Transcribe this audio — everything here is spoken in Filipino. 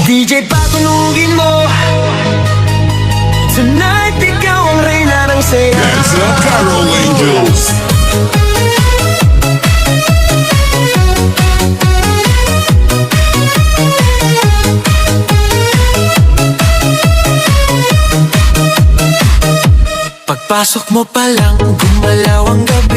DJ patunugin mo, tonight ikaw ang reyna ng saya. Dance the Carol Angels. Pagpasok mo pa lang, gumalaw ang gabi.